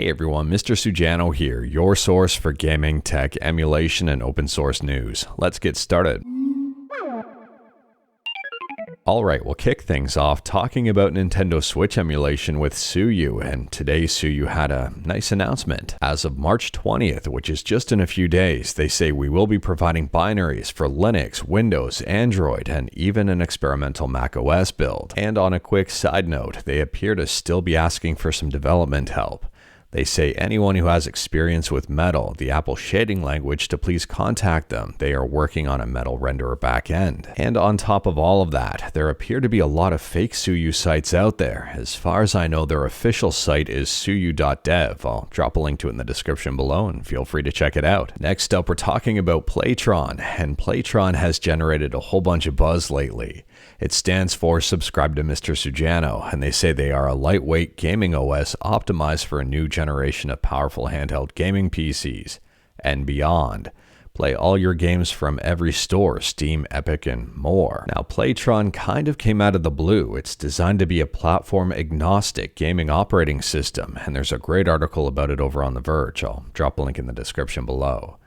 Hey everyone, Mr. Sujano here, your source for gaming, tech, emulation, and open source news. Let's get started. Alright, we'll kick things off talking about Nintendo Switch emulation with Suyu, and today Suyu had a nice announcement. As of March 20th, which is just in a few days, they say we will be providing binaries for Linux, Windows, Android, and even an experimental macOS build. And on a quick side note, they appear to still be asking for some development help. They say anyone who has experience with Metal, the Apple shading language, to please contact them. They are working on a Metal renderer backend. And on top of all of that, there appear to be a lot of fake Suyu sites out there. As far as I know, their official site is suyu.dev. I'll drop a link to it in the description below and feel free to check it out. Next up, we're talking about Playtron, and Playtron has generated a whole bunch of buzz lately. It stands for Subscribe to Mr. Sujano, and they say they are a lightweight gaming OS optimized for a new generation of powerful handheld gaming PCs and beyond. Play all your games from every store, Steam, Epic, and more. Now, Playtron kind of came out of the blue. It's designed to be a platform-agnostic gaming operating system, and there's a great article about it over on The Verge. I'll drop a link in the description below.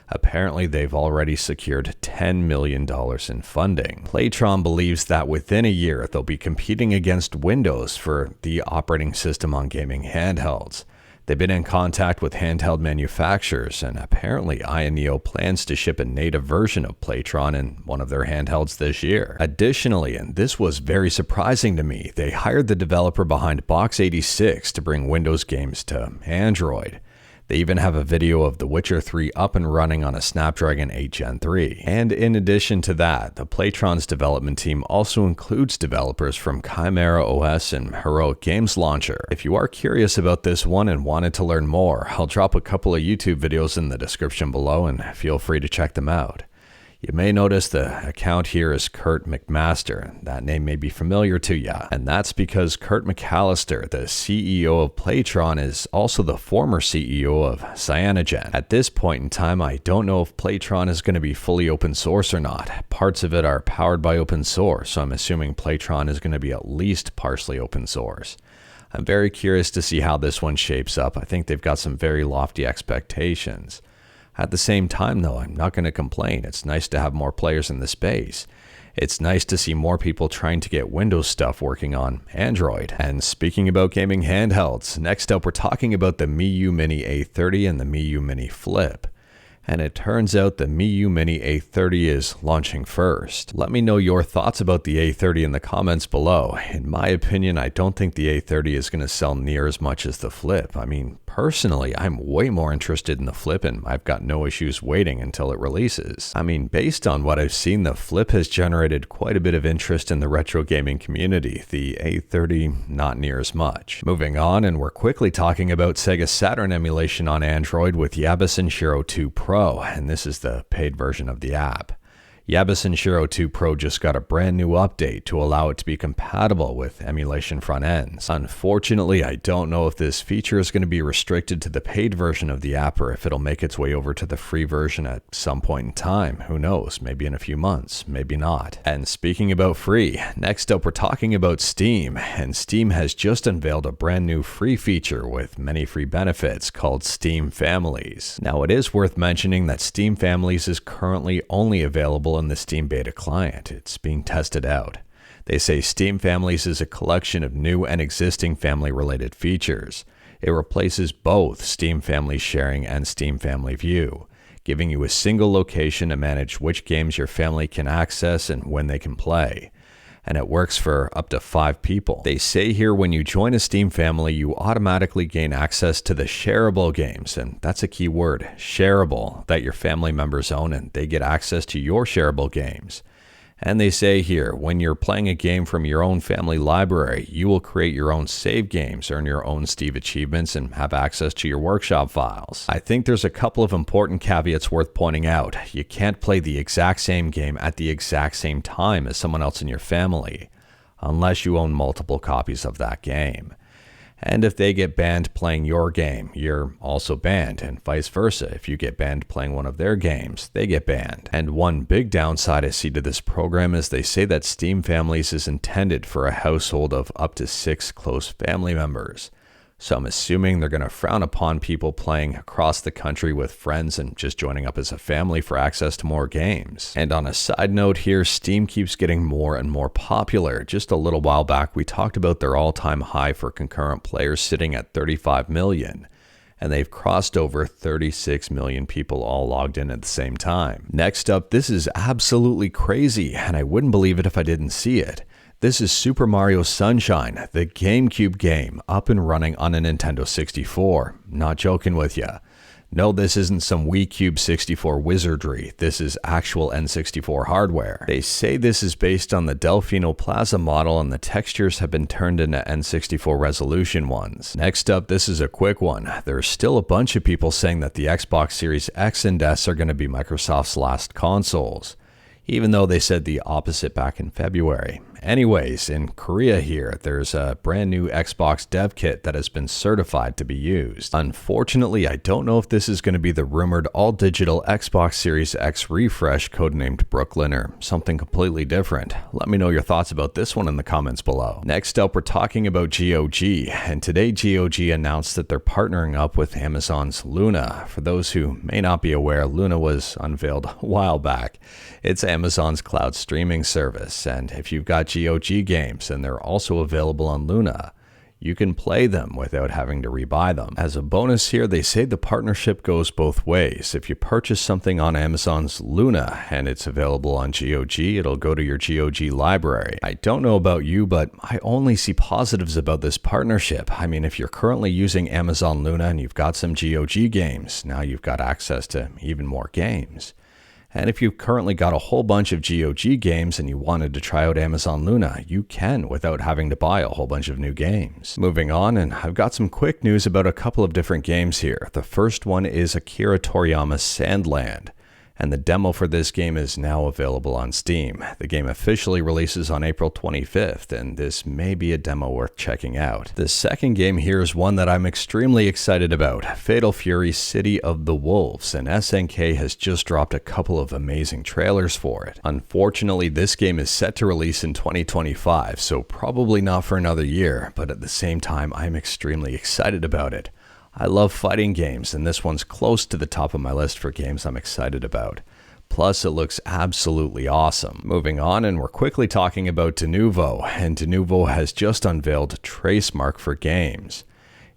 Apparently, they've already secured $10 million in funding. Playtron believes that within a year, they'll be competing against Windows for the operating system on gaming handhelds. They've been in contact with handheld manufacturers, and apparently Neo plans to ship a native version of Playtron in one of their handhelds this year. Additionally, and this was very surprising to me, they hired the developer behind Box 86 to bring Windows games to Android. They even have a video of The Witcher 3 up and running on a Snapdragon 8 Gen 3. And in addition to that, the Playtron's development team also includes developers from Chimera OS and Heroic Games Launcher. If you are curious about this one and wanted to learn more, I'll drop a couple of YouTube videos in the description below and feel free to check them out. You may notice the account here is Kurt McMaster. That name may be familiar to you, and that's because Kurt McAllister, the CEO of Playtron, is also the former CEO of Cyanogen. At this point in time, I don't know if Playtron is going to be fully open source or not. Parts of it are powered by open source, so I'm assuming Playtron is going to be at least partially open source. I'm very curious to see how this one shapes up. I think they've got some very lofty expectations. At the same time, though, I'm not going to complain. It's nice to have more players in the space. It's nice to see more people trying to get Windows stuff working on Android. And speaking about gaming handhelds, next up we're talking about the Miyoo Mini A30 and the Miyoo Mini Flip. And it turns out the Miyoo Mini A30 is launching first. Let me know your thoughts about the A30 in the comments below. In my opinion, I don't think the A30 is going to sell near as much as the Flip. I mean, personally, I'm way more interested in the Flip, and I've got no issues waiting until it releases. I mean, based on what I've seen, the Flip has generated quite a bit of interest in the retro gaming community. The A30, not near as much. Moving on, and we're quickly talking about Sega Saturn emulation on Android with YabaSanshiro 2 Pro. And this is the paid version of the app. YabaSanshiro 2 Pro just got a brand new update to allow it to be compatible with emulation front ends. Unfortunately, I don't know if this feature is going to be restricted to the paid version of the app or if it'll make its way over to the free version at some point in time. Who knows? Maybe in a few months, maybe not. And speaking about free, next up we're talking about Steam. And Steam has just unveiled a brand new free feature with many free benefits called Steam Families. Now, it is worth mentioning that Steam Families is currently only available in the Steam beta client. It's being tested out. They say Steam Families is a collection of new and existing family-related features. It replaces both Steam Family Sharing and Steam Family View, giving you a single location to manage which games your family can access and when they can play. And it works for up to 5 people. They say here when you join a Steam family, you automatically gain access to the shareable games, and that's a key word, shareable, that your family members own, and they get access to your shareable games. And they say here, when you're playing a game from your own family library, you will create your own save games, earn your own Steam achievements, and have access to your workshop files. I think there's a couple of important caveats worth pointing out. You can't play the exact same game at the exact same time as someone else in your family, unless you own multiple copies of that game. And if they get banned playing your game, you're also banned, and vice versa. If you get banned playing one of their games, they get banned. And one big downside I see to this program is they say that Steam Families is intended for a household of up to 6 close family members. So I'm assuming they're going to frown upon people playing across the country with friends and just joining up as a family for access to more games. And on a side note here, Steam keeps getting more and more popular. Just a little while back, we talked about their all-time high for concurrent players sitting at 35 million. And they've crossed over 36 million people all logged in at the same time. Next up, this is absolutely crazy, and I wouldn't believe it if I didn't see it. This is Super Mario Sunshine, the GameCube game, up and running on a Nintendo 64. Not joking with ya. No, this isn't some Wii Cube 64 wizardry. This is actual N64 hardware. They say this is based on the Delfino Plaza model and the textures have been turned into N64 resolution ones. Next up, this is a quick one. There's still a bunch of people saying that the Xbox Series X and S are going to be Microsoft's last consoles, even though they said the opposite back in February. Anyways, in Korea here, there's a brand new Xbox dev kit that has been certified to be used. Unfortunately, I don't know if this is going to be the rumored all-digital Xbox Series X refresh codenamed Brooklyn or something completely different. Let me know your thoughts about this one in the comments below. Next up, we're talking about GOG, and today GOG announced that they're partnering up with Amazon's Luna. For those who may not be aware, Luna was unveiled a while back. It's Amazon's cloud streaming service, and if you've got GOG games and they're also available on Luna, you can play them without having to rebuy them. As a bonus here, they say the partnership goes both ways. If you purchase something on Amazon's Luna and it's available on GOG, it'll go to your GOG library. I don't know about you, but I only see positives about this partnership. I mean, if you're currently using Amazon Luna and you've got some GOG games, now you've got access to even more games. And if you've currently got a whole bunch of GOG games and you wanted to try out Amazon Luna, you can without having to buy a whole bunch of new games. Moving on, and I've got some quick news about a couple of different games here. The first one is Akira Toriyama's Sandland, and the demo for this game is now available on Steam. The game officially releases on April 25th, and this may be a demo worth checking out. The second game here is one that I'm extremely excited about, Fatal Fury City of the Wolves, and SNK has just dropped a couple of amazing trailers for it. Unfortunately, this game is set to release in 2025, so probably not for another year, but at the same time, I'm extremely excited about it. I love fighting games, and this one's close to the top of my list for games I'm excited about. Plus, it looks absolutely awesome. Moving on, and we're quickly talking about Denuvo, and Denuvo has just unveiled Tracemark for games.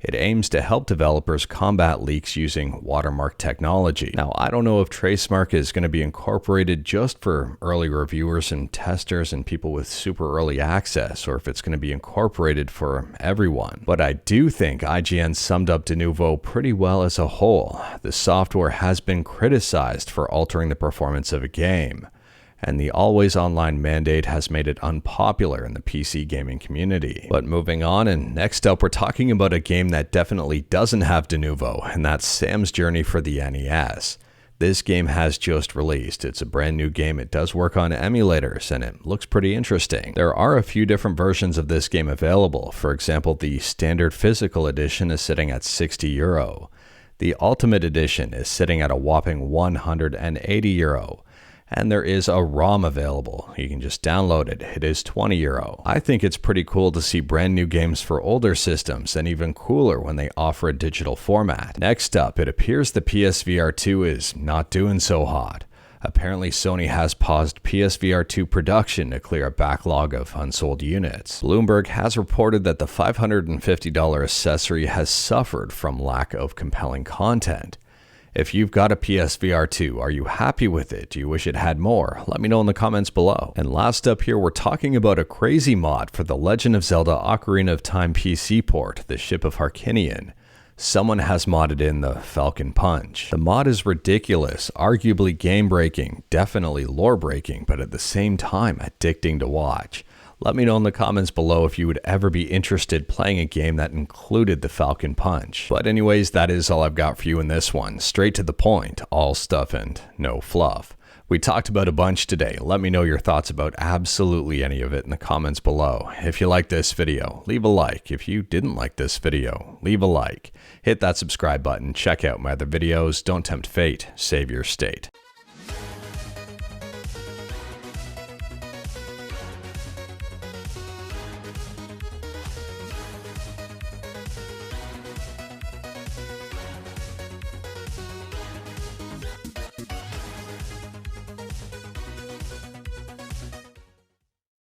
It aims to help developers combat leaks using watermark technology. Now, I don't know if Tracemark is going to be incorporated just for early reviewers and testers and people with super early access, or if it's going to be incorporated for everyone. But I do think IGN summed up Denuvo pretty well as a whole. The software has been criticized for altering the performance of a game, and the always online mandate has made it unpopular in the PC gaming community. But moving on, and next up we're talking about a game that definitely doesn't have Denuvo, and that's Sam's Journey for the NES. This game has just released. It's a brand new game. It does work on emulators, and it looks pretty interesting. There are a few different versions of this game available. For example, the standard physical edition is sitting at €60. The Ultimate Edition is sitting at a whopping €180. And there is a ROM available. You can just download it. It is €20. I think it's pretty cool to see brand new games for older systems, and even cooler when they offer a digital format. Next up, it appears the PSVR 2 is not doing so hot. Apparently, Sony has paused PSVR 2 production to clear a backlog of unsold units. Bloomberg has reported that the $550 accessory has suffered from lack of compelling content. If you've got a PSVR 2, are you happy with it? Do you wish it had more? Let me know in the comments below. And last up here, we're talking about a crazy mod for the Legend of Zelda Ocarina of Time PC port, the Ship of Harkinian. Someone has modded in the Falcon Punch. The mod is ridiculous, arguably game-breaking, definitely lore-breaking, but at the same time addicting to watch. Let me know in the comments below if you would ever be interested playing a game that included the Falcon Punch. But anyways, that is all I've got for you in this one. Straight to the point, all stuff and no fluff. We talked about a bunch today. Let me know your thoughts about absolutely any of it in the comments below. If you liked this video, leave a like. If you didn't like this video, leave a like. Hit that subscribe button, check out my other videos. Don't tempt fate, save your state.